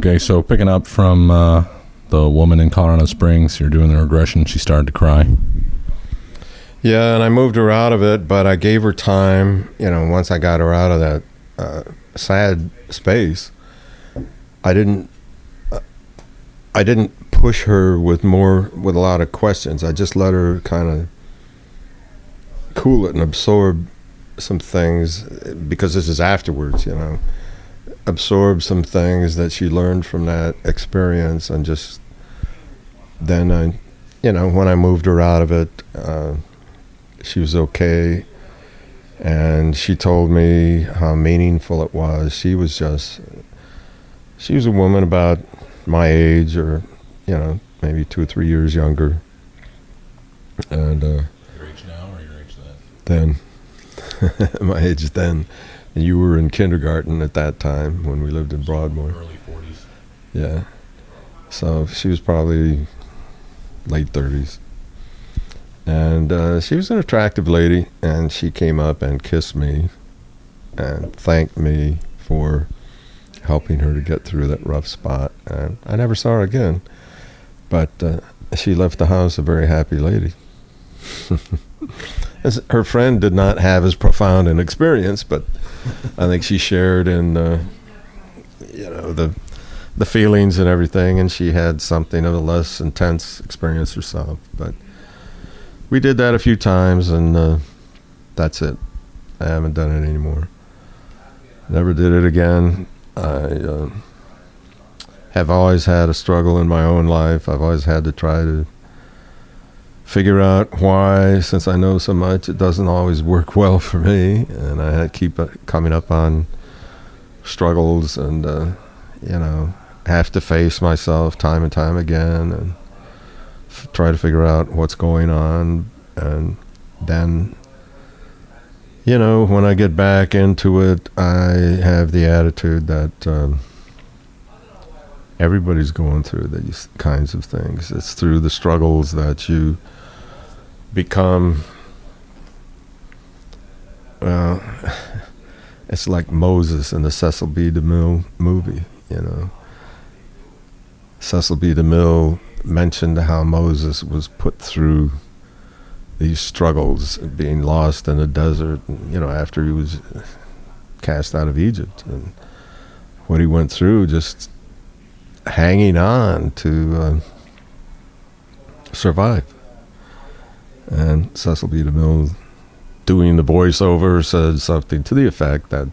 Okay, so picking up from the woman in Colorado Springs, you're doing the regression, she started to cry. Yeah, and I moved her out of it, but I gave her time. Once I got her out of that sad space, I didn't push her with a lot of questions. I just let her kind of cool it and absorb some things, because this is afterwards, absorb some things that she learned from that experience. And just then when I moved her out of it, she was okay, and she told me how meaningful it was. She was a woman about my age, or maybe 2 or 3 years younger. And your age now or your age then? Then my age then. You were in kindergarten at that time when we lived in Broadmoor. Early 40s. Yeah. So she was probably late 30s. And she was an attractive lady, and she came up and kissed me and thanked me for helping her to get through that rough spot. And I never saw her again, but she left the house a very happy lady. Her friend did not have as profound an experience, but I think she shared in the feelings and everything, and she had something of a less intense experience herself. But we did that a few times, and that's it. I haven't done it anymore. Never did it again. I have always had a struggle in my own life. I've always had to try to figure out why, since I know so much, it doesn't always work well for me, and I had to keep coming up on struggles, and have to face myself time and time again, and try to figure out what's going on. And then when I get back into it, I have the attitude that everybody's going through these kinds of things. It's through the struggles that you become, it's like Moses in the Cecil B. DeMille movie, Cecil B. DeMille mentioned how Moses was put through these struggles, being lost in the desert, after he was cast out of Egypt, and what he went through, just hanging on to survive. And Cecil B. DeMille, doing the voiceover, said something to the effect that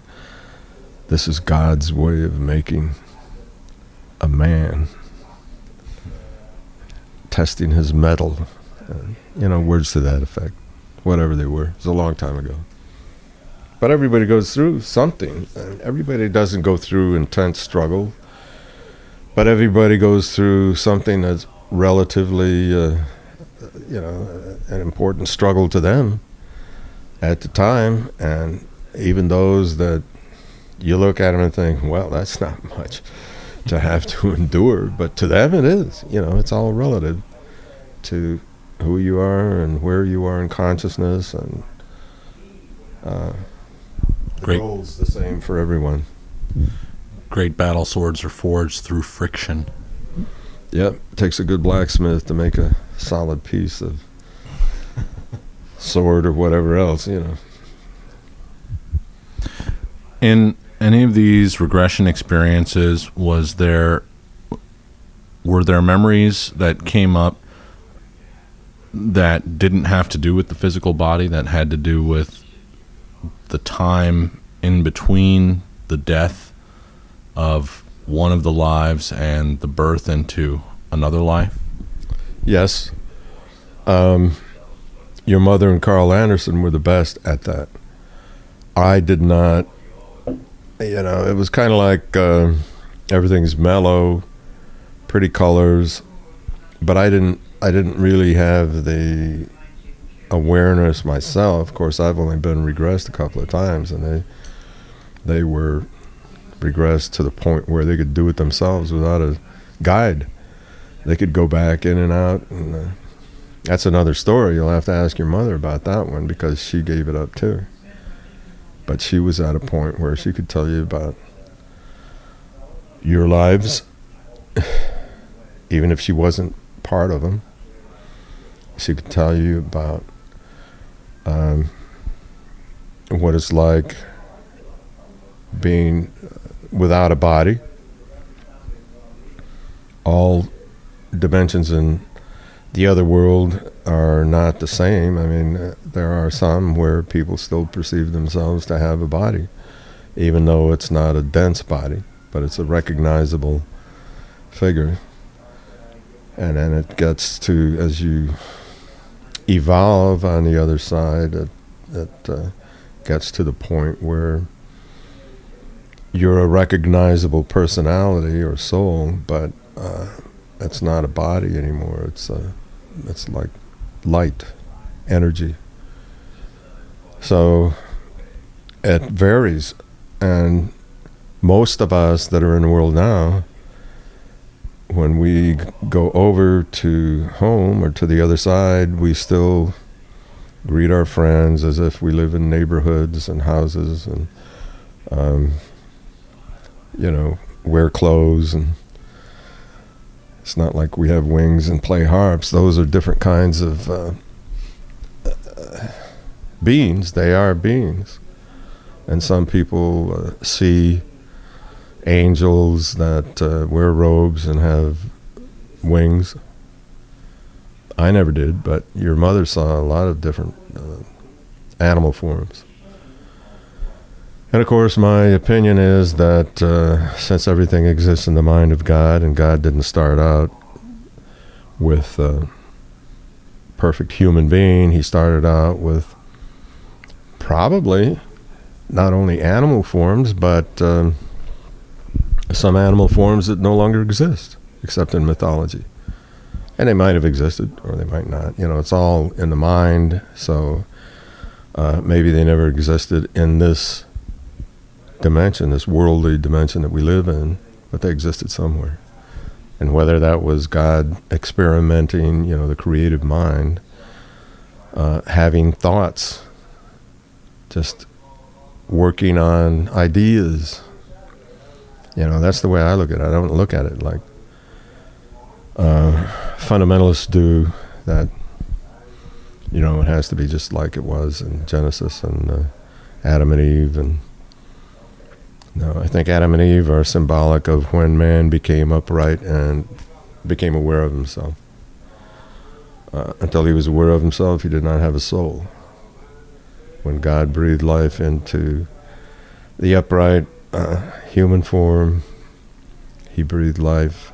this is God's way of making a man, testing his mettle, words to that effect, whatever they were. It was a long time ago. But everybody goes through something. Everybody doesn't go through intense struggle, but everybody goes through something that's relatively, an important struggle to them at the time. And even those that you look at them and think, well, that's not much to have to endure, but to them it is. It's all relative to who you are and where you are in consciousness, and the goal's the same for everyone. Great battle swords are forged through friction. Yep, it takes a good blacksmith to make a solid piece of sword or whatever else, In any of these regression experiences, were there memories that came up that didn't have to do with the physical body, that had to do with the time in between the death of one of the lives and the birth into another life? Yes. Your mother and Carl Anderson were the best at that. I did not. It was kind of like everything's mellow, pretty colors, but I didn't really have the awareness myself. Of course, I've only been regressed a couple of times, and they were regressed to the point where they could do it themselves without a guide. They could go back in and out, and that's another story. You'll have to ask your mother about that one, because she gave it up too. But she was at a point where she could tell you about your lives even if she wasn't part of them, she could tell you about what it's like being without a body. All dimensions in the other world are not the same. I mean, there are some where people still perceive themselves to have a body, even though it's not a dense body, but it's a recognizable figure. And then it gets to, as you evolve on the other side, it gets to the point where you're a recognizable personality or soul, but it's not a body anymore. It's like light, energy. So it varies, and most of us that are in the world now, when we go over to home or to the other side, we still greet our friends as if we live in neighborhoods and houses, and wear clothes, and it's not like we have wings and play harps. Those are different kinds of beings. They are beings. And some people see angels that wear robes and have wings. I never did, but your mother saw a lot of different animal forms. And of course, my opinion is that since everything exists in the mind of God, and God didn't start out with a perfect human being, he started out with probably not only animal forms, but some animal forms that no longer exist, except in mythology. And they might have existed, or they might not. It's all in the mind, so maybe they never existed in this dimension, this worldly dimension that we live in, but they existed somewhere. And whether that was God experimenting, the creative mind, having thoughts, just working on ideas, that's the way I look at it. I don't look at it like fundamentalists do, that it has to be just like it was in Genesis and Adam and Eve. And no, I think Adam and Eve are symbolic of when man became upright and became aware of himself. Until he was aware of himself, he did not have a soul. When God breathed life into the upright human form, he breathed life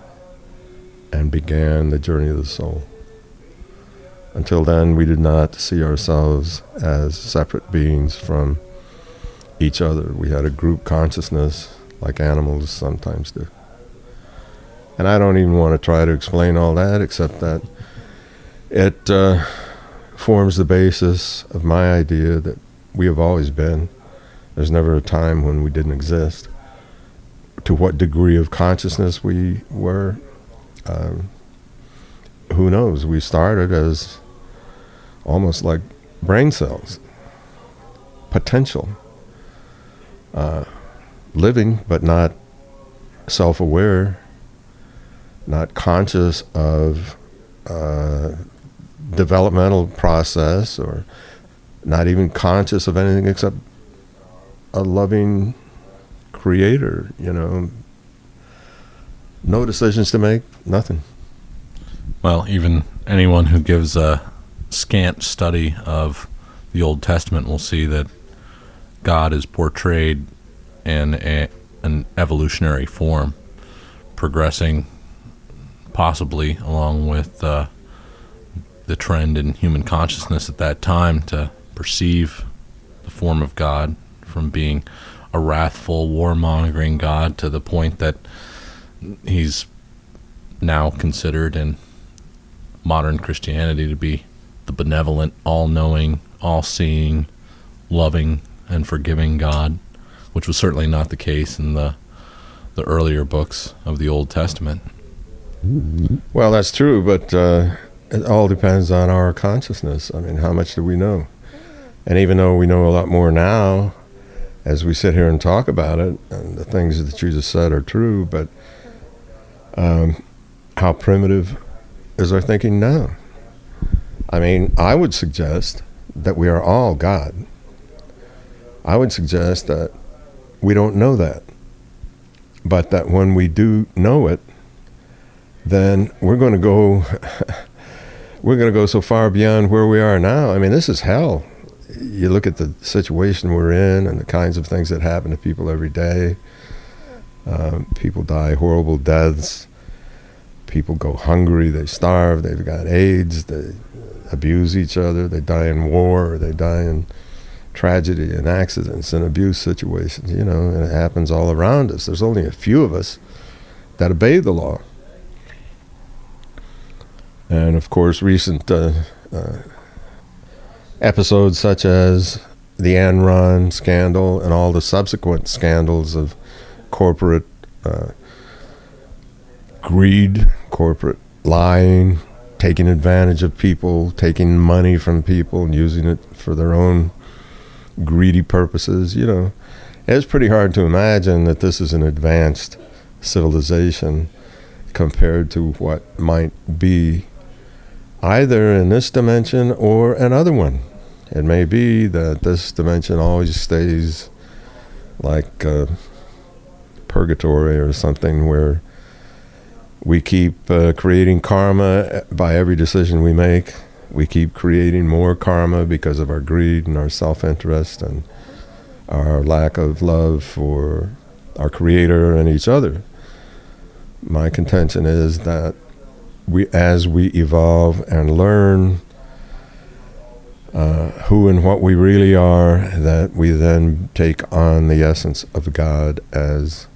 and began the journey of the soul. Until then, we did not see ourselves as separate beings from each other. We had a group consciousness like animals sometimes do. And I don't even want to try to explain all that, except that it forms the basis of my idea that we have always been. There's never a time when we didn't exist. To what degree of consciousness we were, who knows? We started as almost like brain cells, potential, living but not self-aware, not conscious of developmental process, or not even conscious of anything except a loving creator, no decisions to make, nothing. Well, even anyone who gives a scant study of the Old Testament will see that God is portrayed in an evolutionary form, progressing possibly along with the trend in human consciousness at that time to perceive the form of God, from being a wrathful, warmongering God to the point that he's now considered in modern Christianity to be the benevolent, all-knowing, all-seeing, loving, and forgiving God, which was certainly not the case in the earlier books of the Old Testament. Well, that's true, but it all depends on our consciousness. I mean, how much do we know? And even though we know a lot more now, as we sit here and talk about it, and the things that you just said are true, but How primitive is our thinking now? I mean, I would suggest that we are all God. I would suggest that we don't know that, but that when we do know it, then we're going to go so far beyond where we are now. I mean, this is hell. You look at the situation we're in and the kinds of things that happen to people every day. People die horrible deaths. People go hungry, they starve, they've got AIDS, they abuse each other, they die in war, or they die in tragedy and accidents and abuse situations, and it happens all around us. There's only a few of us that obey the law. And of course, recent episodes such as the Enron scandal and all the subsequent scandals of corporate greed, corporate lying, taking advantage of people, taking money from people and using it for their own greedy purposes. It's pretty hard to imagine that this is an advanced civilization compared to what might be either in this dimension or another one. It may be that this dimension always stays like purgatory or something, where we keep creating karma by every decision we make. We keep creating more karma because of our greed and our self-interest and our lack of love for our Creator and each other. My contention is that as we evolve and learn who and what we really are, that we then take on the essence of God as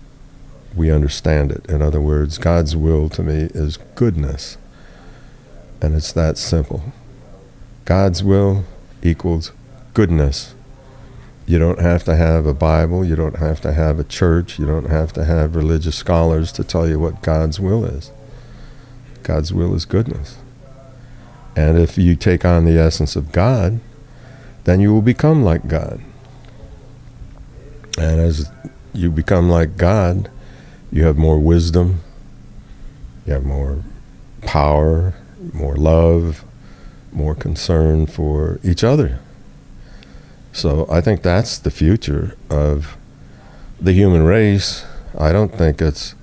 we understand it. In other words, God's will to me is goodness. And it's that simple. God's will equals goodness. You don't have to have a Bible. You don't have to have a church. You don't have to have religious scholars to tell you what God's will is. God's will is goodness. And if you take on the essence of God, then you will become like God. And as you become like God, you have more wisdom, you have more power, more love, more concern for each other. So I think that's the future of the human race. I don't think it's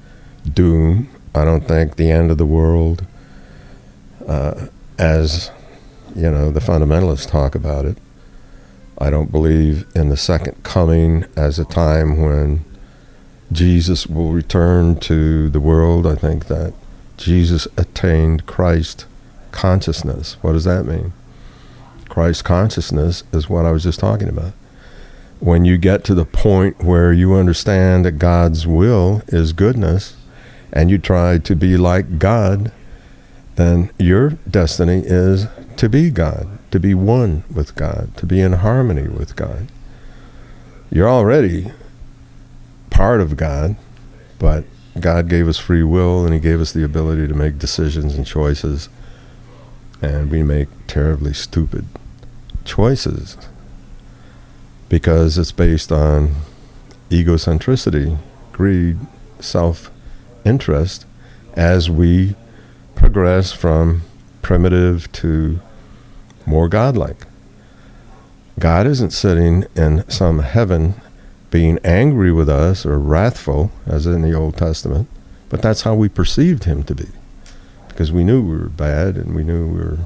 doom. I don't think the end of the world, as the fundamentalists talk about it. I don't believe in the second coming as a time when Jesus will return to the world. I think that Jesus attained Christ consciousness. What does that mean? Christ consciousness is what I was just talking about. When you get to the point where you understand that God's will is goodness, and you try to be like God, then your destiny is to be God, to be one with God, to be in harmony with God. You're already part of God, but God gave us free will, and He gave us the ability to make decisions and choices, and we make terribly stupid choices because it's based on egocentricity, greed, self-interest, as we progress from primitive to more godlike. God isn't sitting in some heaven being angry with us or wrathful, as in the Old Testament, but that's how we perceived Him to be, because we knew we were bad and we knew we were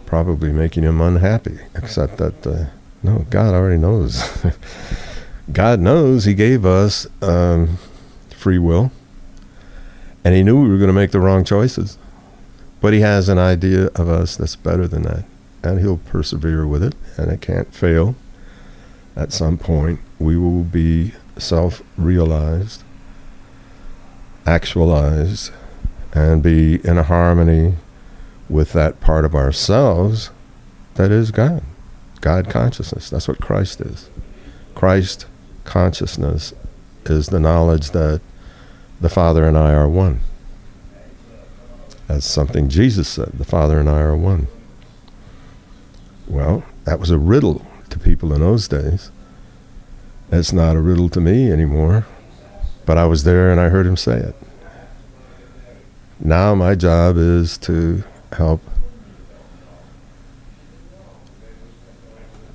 probably making Him unhappy, except that, no, God already knows. God knows. He gave us free will, and He knew we were going to make the wrong choices, but He has an idea of us that's better than that, and He'll persevere with it, and it can't fail. At some point, we will be self-realized, actualized, and be in a harmony with that part of ourselves that is God. God consciousness. That's what Christ is. Christ consciousness is the knowledge that the Father and I are one. That's something Jesus said. The Father and I are one. Well, that was a riddle to people in those days. It's not a riddle to me anymore, but I was there and I heard Him say it. Now my job is to help,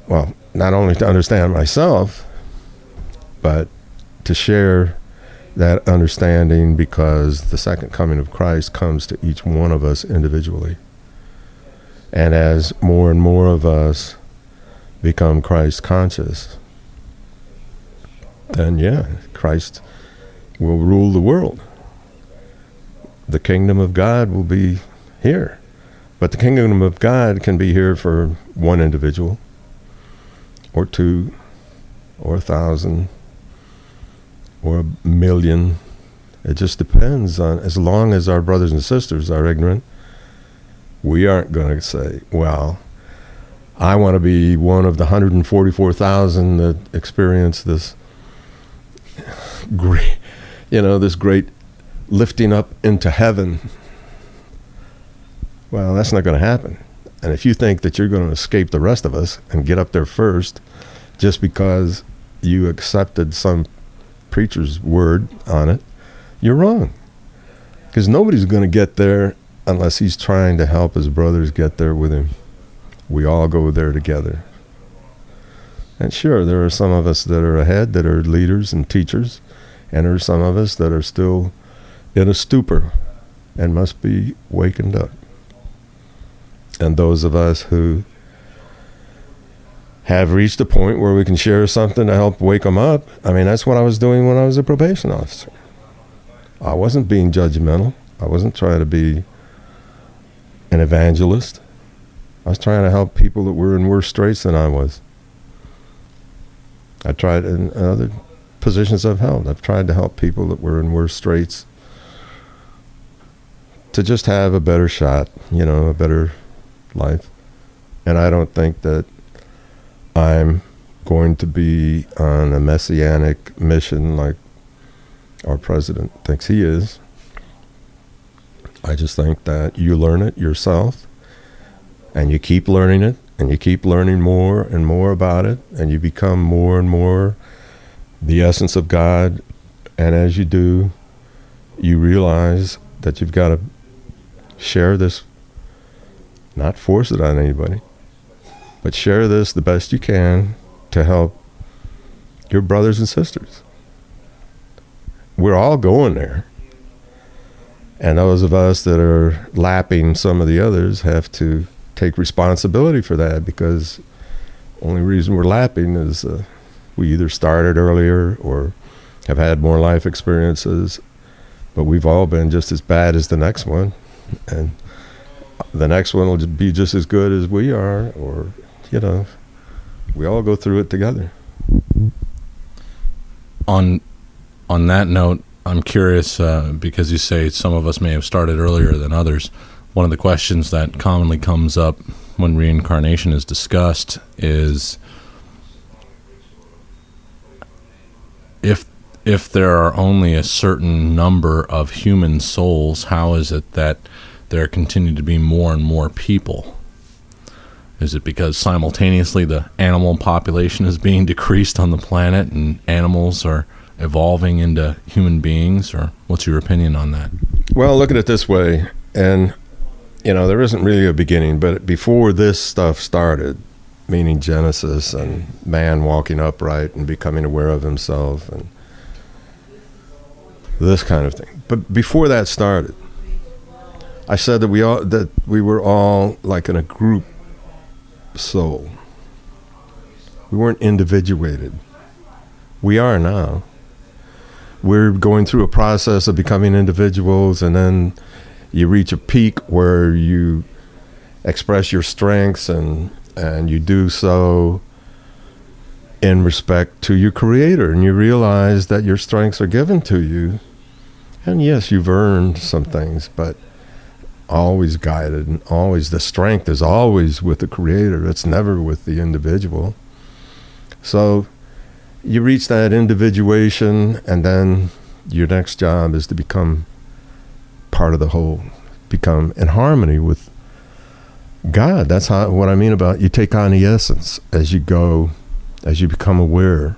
well, not only to understand myself, but to share that understanding, because the second coming of Christ comes to each one of us individually. And as more and more of us become Christ conscious, then Christ will rule the world. The kingdom of God will be here. But the kingdom of God can be here for one individual, or two, or 1,000, or 1,000,000. It just depends on, as long as our brothers and sisters are ignorant, we aren't going to say, well, I want to be one of the 144,000 that experience this great, this great lifting up into heaven. Well, that's not going to happen. And if you think that you're going to escape the rest of us and get up there first just because you accepted some preacher's word on it, you're wrong. Because nobody's going to get there unless he's trying to help his brothers get there with him. We all go there together. And sure, there are some of us that are ahead, that are leaders and teachers, and there are some of us that are still in a stupor and must be wakened up. And those of us who have reached a point where we can share something to help wake them up. I mean, that's what I was doing when I was a probation officer. I wasn't being judgmental. I wasn't trying to be an evangelist. I was trying to help people that were in worse straits than I was. I tried in other positions I've held. I've tried to help people that were in worse straits to just have a better shot, a better life. And I don't think that I'm going to be on a messianic mission like our president thinks he is. I just think that you learn it yourself, and you keep learning it, and you keep learning more and more about it, and you become more and more the essence of God. And as you do, you realize that you've got to share this, not force it on anybody, but share this the best you can to help your brothers and sisters. We're all going there. And those of us that are lapping some of the others have to take responsibility for that, because the only reason we're lapping is we either started earlier or have had more life experiences, but we've all been just as bad as the next one. And the next one will be just as good as we are, or, we all go through it together. On that note, I'm curious, because you say some of us may have started earlier than others. One of the questions that commonly comes up when reincarnation is discussed is, if there are only a certain number of human souls, how is it that there continue to be more and more people? Is it because simultaneously the animal population is being decreased on the planet and animals are evolving into human beings? Or what's your opinion on that? Well, look at it this way, and there isn't really a beginning, but before this stuff started, meaning Genesis and man walking upright and becoming aware of himself and this kind of thing, but before that started, I said that we were all like in a group soul. We weren't individuated. We are now. We're going through a process of becoming individuals, and then you reach a peak where you express your strengths, and you do so in respect to your Creator, and you realize that your strengths are given to you. And yes, you've earned some things, but always guided, and always the strength is always with the Creator. It's never with the individual. So you reach that individuation, and then your next job is to become part of the whole, become in harmony with God. That's what I mean about you take on the essence as you go, as you become aware.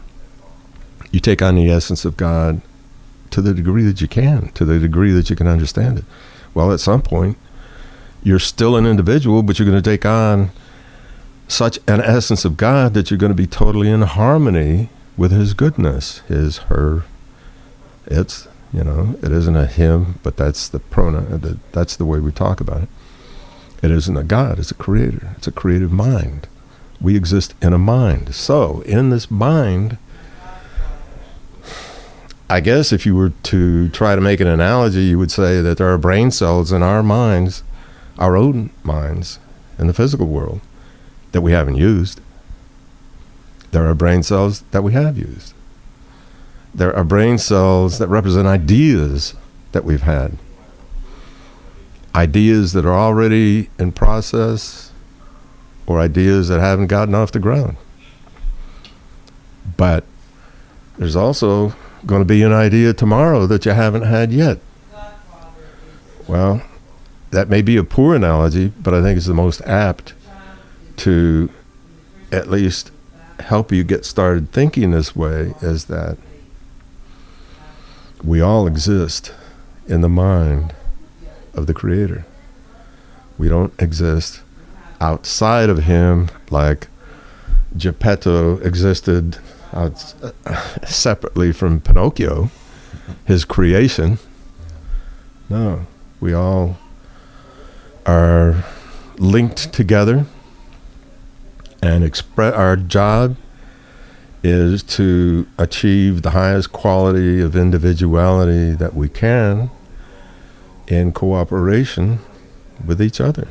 You take on the essence of God to the degree that you can, to the degree that you can understand it. Well, at some point, you're still an individual, but you're going to take on such an essence of God that you're going to be totally in harmony with his goodness, his, her. It's, it isn't a him, but that's the pronoun. That's the way we talk about it. It isn't a God, it's a creator. It's a creative mind. We exist in a mind. So, in this mind, I guess if you were to try to make an analogy, you would say that there are brain cells in our minds, our own minds, in the physical world, that we haven't used. There are brain cells that we have used. There are brain cells that represent ideas that we've had. Ideas that are already in process, or ideas that haven't gotten off the ground. But there's also going to be an idea tomorrow that you haven't had yet. Well, that may be a poor analogy, but I think it's the most apt to at least help you get started thinking this way, is that we all exist in the mind of the Creator. We don't exist outside of him like Geppetto existed separately from Pinocchio, his creation. No, we all are linked together, and our job is to achieve the highest quality of individuality that we can in cooperation with each other.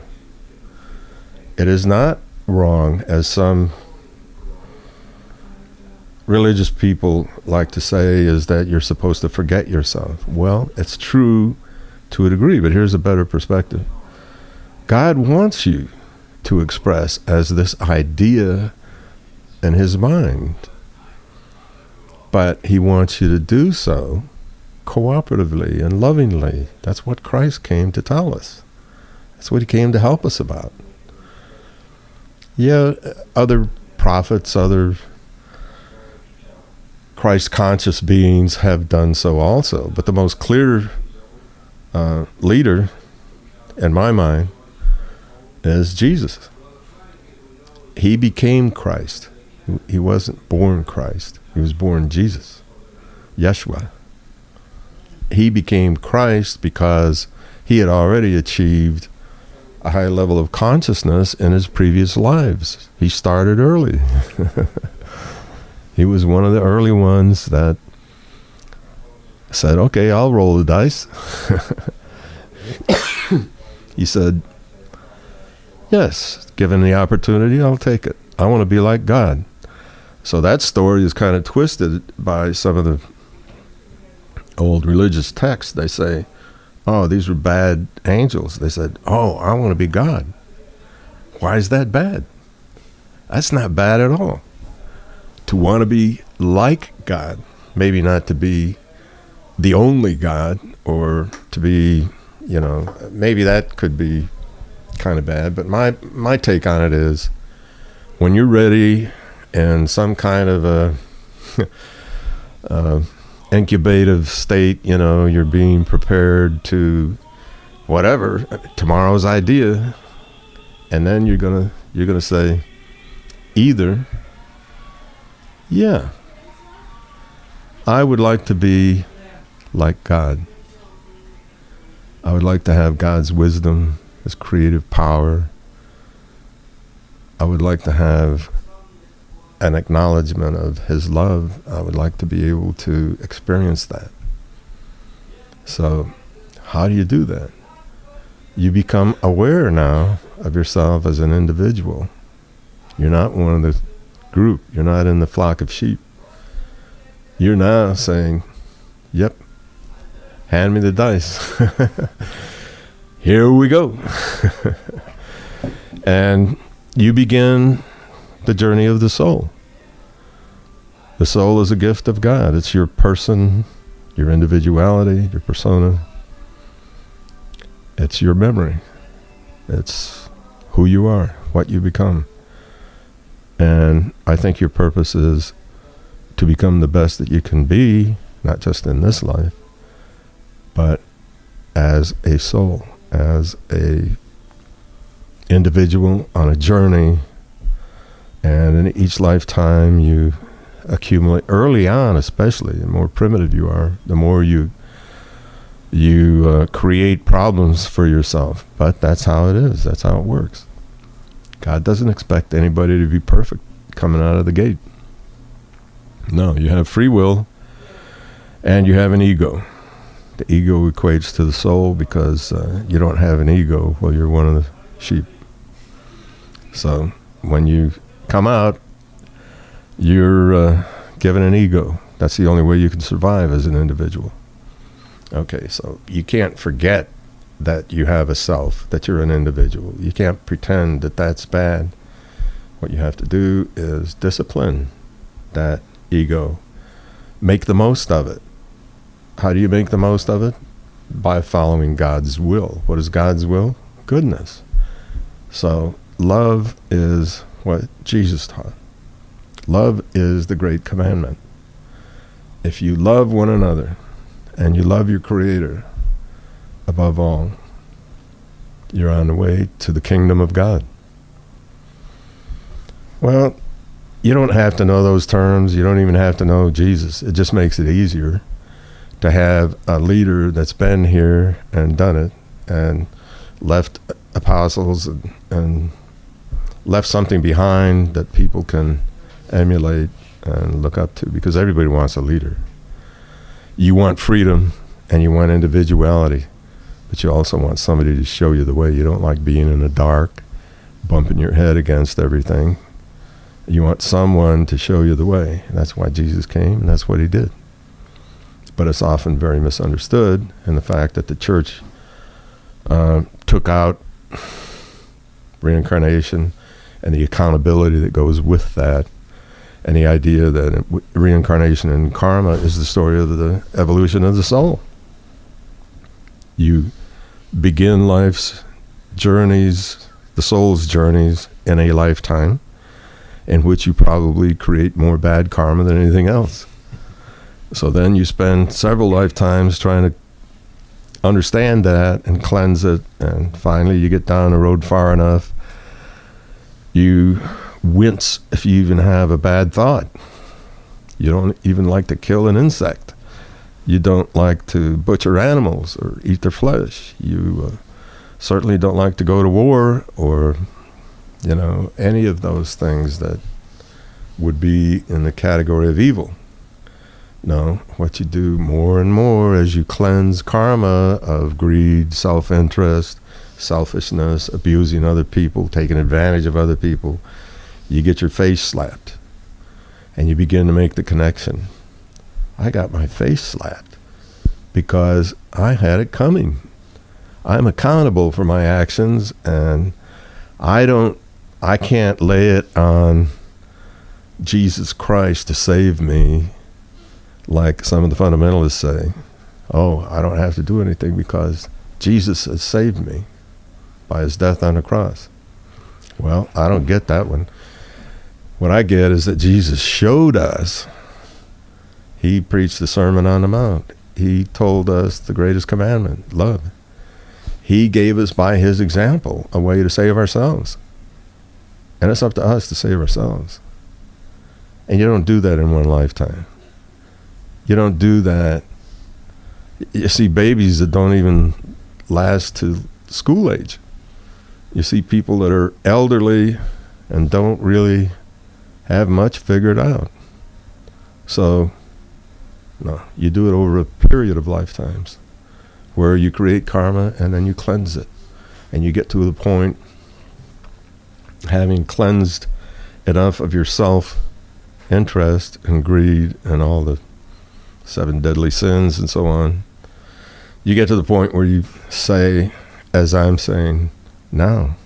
It is not wrong, as some religious people like to say, is that you're supposed to forget yourself. Well, it's true to a degree, but here's a better perspective. God wants you to express as this idea in his mind, but he wants you to do so cooperatively and lovingly. That's what Christ came to tell us. That's what he came to help us about. Yeah, other prophets, other Christ-conscious beings have done so also, but the most clear leader, in my mind, is Jesus. He became Christ. He wasn't born Christ. He was born Jesus, Yeshua. He became Christ because he had already achieved a high level of consciousness in his previous lives. He started early. He was one of the early ones that said, okay, I'll roll the dice. He said, yes, given the opportunity, I'll take it. I want to be like God. So that story is kind of twisted by some of the old religious texts. They say, oh, these were bad angels. They said, oh, I want to be God. Why is that bad? That's not bad at all. To want to be like God, maybe not to be the only God, or to be, maybe that could be kind of bad. But my take on it is, when you're ready in some kind of a incubative state, you're being prepared to whatever, tomorrow's idea, and then you're gonna say either, yeah, I would like to be like God. I would like to have God's wisdom, his creative power. I would like to have an acknowledgement of his love. I would like to be able to experience that. So how do you do that? You become aware now of yourself as an individual. You're not one of the group. You're not in the flock of sheep. You're now saying, yep, hand me the dice. Here we go. And you begin the journey of the soul. The soul is a gift of God. It's your person, your individuality, your persona. It's your memory. It's who you are, what you become. And I think your purpose is to become the best that you can be, not just in this life, but as a soul, as a individual on a journey, and in each lifetime you accumulate, early on especially, the more primitive you are, the more you create problems for yourself. But that's how it is. That's how it works. God doesn't expect anybody to be perfect coming out of the gate. No, you have free will and you have an ego. The ego equates to the soul because you don't have an ego. Well, you're one of the sheep. So when you come out, you're given an ego. That's the only way you can survive as an individual. Okay, so you can't forget that you have a self, that you're an individual. You can't pretend that that's bad. What you have to do is discipline that ego. Make the most of it. How do you make the most of it? By following God's will. What is God's will? Goodness. So love is what Jesus taught. Love is the great commandment. If you love one another and you love your Creator above all, you're on the way to the kingdom of God. Well, you don't have to know those terms. You don't even have to know Jesus. It just makes it easier to have a leader that's been here and done it and left apostles and left something behind that people can emulate and look up to, because everybody wants a leader. You want freedom and you want individuality, but you also want somebody to show you the way. You don't like being in the dark, bumping your head against everything. You want someone to show you the way. And that's why Jesus came, and that's what he did. But it's often very misunderstood in the fact that the church took out reincarnation and the accountability that goes with that, and the idea that reincarnation and karma is the story of the evolution of the soul. You begin life's journeys, the soul's journeys, in a lifetime in which you probably create more bad karma than anything else. So then you spend several lifetimes trying to understand that and cleanse it, and finally you get down the road far enough, you wince if you even have a bad thought. You don't even like to kill an insect. You don't like to butcher animals or eat their flesh. You certainly don't like to go to war or, any of those things that would be in the category of evil. No, what you do more and more as you cleanse karma of greed, self-interest, selfishness, abusing other people, taking advantage of other people, you get your face slapped and you begin to make the connection. I got my face slapped because I had it coming. I'm accountable for my actions, and I can't lay it on Jesus Christ to save me like some of the fundamentalists say. Oh, I don't have to do anything because Jesus has saved me by his death on the cross. Well, I don't get that one. What I get is that Jesus showed us. He preached the Sermon on the Mount. He told us the greatest commandment, love. He gave us by his example a way to save ourselves. And it's up to us to save ourselves. And you don't do that in one lifetime. You don't do that. You see babies that don't even last to school age. You see people that are elderly and don't really have much figured out. So, no, you do it over a period of lifetimes where you create karma and then you cleanse it. And you get to the point, having cleansed enough of your self-interest and greed and all the 7 deadly sins and so on, you get to the point where you say, as I'm saying now,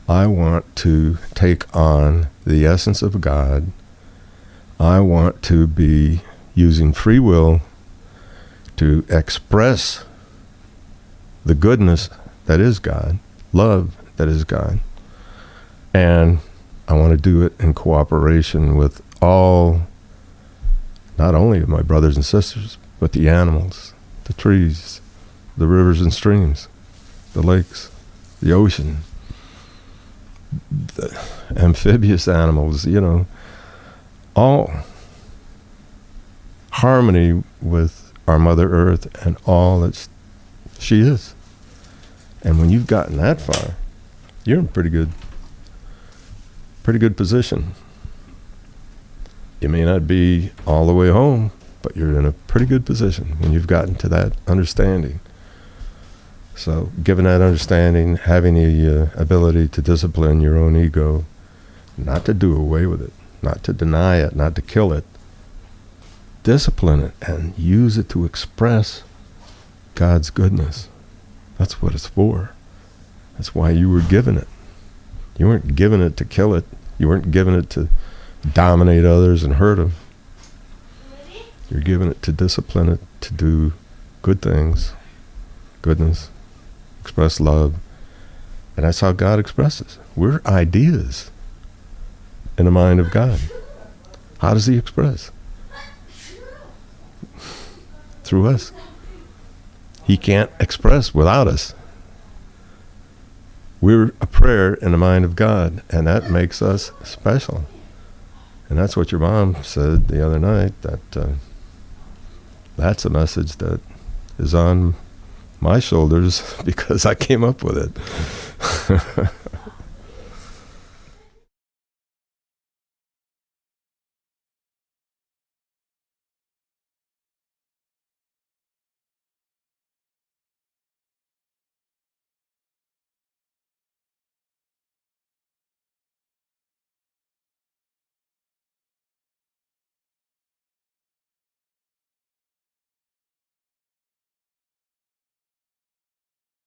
I want to take on the essence of God. I want to be using free will to express the goodness that is God, love that is God. And I want to do it in cooperation with all, not only my brothers and sisters, but the animals, the trees, the rivers and streams. the lakes, the ocean, the amphibious animals, all harmony with our Mother Earth and all that she is. And when you've gotten that far, you're in pretty good position. You may not be all the way home, but you're in a pretty good position when you've gotten to that understanding. So given that understanding, having the ability to discipline your own ego, not to do away with it, not to deny it, not to kill it, discipline it and use it to express God's goodness. That's what it's for. That's why you were given it. You weren't given it to kill it. You weren't given it to dominate others and hurt them. You're given it to discipline it, to do good things, goodness, express love. And that's how God expresses. We're ideas in the mind of God. How does he express? Through us. He can't express without us. We're a prayer in the mind of God, and that makes us special. And that's what your mom said the other night, that that's a message that is on my shoulders because I came up with it.